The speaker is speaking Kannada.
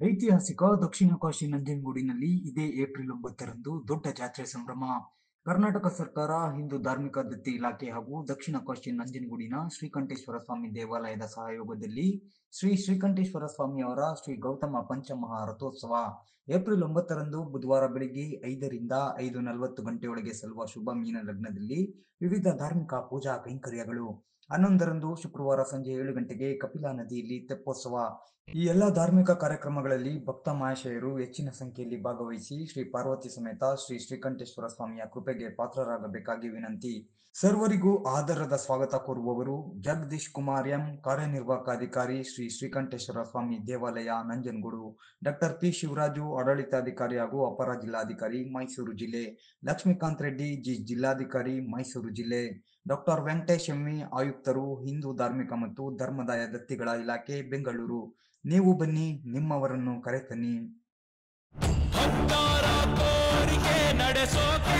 ಐತಿಹಾಸಿಕ ದಕ್ಷಿಣ ಕಾಶಿ ನಂಜನಗೂಡಿನಲ್ಲಿ ಇದೇ ಏಪ್ರಿಲ್ 9ರಂದು ದೊಡ್ಡ ಜಾತ್ರೆ ಸಂಭ್ರಮ. ಕರ್ನಾಟಕ ಸರ್ಕಾರ, ಹಿಂದೂ ಧಾರ್ಮಿಕ ದತ್ತಿ ಇಲಾಖೆ ಹಾಗೂ ದಕ್ಷಿಣ ಕಾಶಿ ನಂಜನಗೂಡಿನ ಶ್ರೀಕಂಠೇಶ್ವರ ಸ್ವಾಮಿ ದೇವಾಲಯದ ಸಹಯೋಗದಲ್ಲಿ ಶ್ರೀ ಶ್ರೀಕಂಠೇಶ್ವರ ಸ್ವಾಮಿಯವರ ಶ್ರೀ ಗೌತಮ ಪಂಚಮಹಾ ರಥೋತ್ಸವ ಏಪ್ರಿಲ್ 9ರಂದು ಬುಧವಾರ ಬೆಳಗ್ಗೆ 5ರಿಂದ 5:40 ಗಂಟೆಯೊಳಗೆ ಸಲ್ಲುವ ಶುಭ ಮೀನ ಲಗ್ನದಲ್ಲಿ ವಿವಿಧ ಧಾರ್ಮಿಕ ಪೂಜಾ ಕೈಂಕರ್ಯಗಳು. 11ರಂದು ಶುಕ್ರವಾರ ಸಂಜೆ 7 ಗಂಟೆಗೆ ಕಪಿಲಾ ನದಿಯಲ್ಲಿ ತೆಪ್ಪೋತ್ಸವ. ಈ ಎಲ್ಲ ಧಾರ್ಮಿಕ ಕಾರ್ಯಕ್ರಮಗಳಲ್ಲಿ ಭಕ್ತ ಮಹಾಶಯರು ಹೆಚ್ಚಿನ ಸಂಖ್ಯೆಯಲ್ಲಿ ಭಾಗವಹಿಸಿ ಶ್ರೀ ಪಾರ್ವತಿ ಸಮೇತ ಶ್ರೀ ಶ್ರೀಕಂಠೇಶ್ವರ ಸ್ವಾಮಿಯ ಕೃಪೆಗೆ ಪಾತ್ರರಾಗಬೇಕಾಗಿ ವಿನಂತಿ. ಸರ್ವರಿಗೂ ಆದರದ ಸ್ವಾಗತ ಕೋರುವವರು ಜಗದೀಶ್ ಕುಮಾರ್ ಎಂ, ಕಾರ್ಯನಿರ್ವಾಹಕ ಅಧಿಕಾರಿ, ಶ್ರೀ ಶ್ರೀಕಂಠೇಶ್ವರ ಸ್ವಾಮಿ ದೇವಾಲಯ, ನಂಜನಗೂಡು. ಡಾಕ್ಟರ್ ಪಿ ಶಿವರಾಜು, ಆಡಳಿತಾಧಿಕಾರಿ ಹಾಗೂ ಅಪರ ಜಿಲ್ಲಾಧಿಕಾರಿ, ಮೈಸೂರು ಜಿಲ್ಲೆ. ಲಕ್ಷ್ಮೀಕಾಂತ್ ರೆಡ್ಡಿ ಜಿ, ಜಿಲ್ಲಾಧಿಕಾರಿ, ಮೈಸೂರು ಜಿಲ್ಲೆ. ಡಾಕ್ಟರ್ ವೆಂಕಟೇಶ್ ಎಮ್ಮಿ, ಆಯುಕ್ತರು, ಹಿಂದೂ ಧಾರ್ಮಿಕ ಮತ್ತು ಧರ್ಮದಾಯ ದತ್ತಿಗಳ ಇಲಾಖೆ, ಬೆಂಗಳೂರು. ನೀವು ಬನ್ನಿ, ನಿಮ್ಮವರನ್ನು ಕರೆತನ್ನಿ. ನಡೆಸೋಕೆ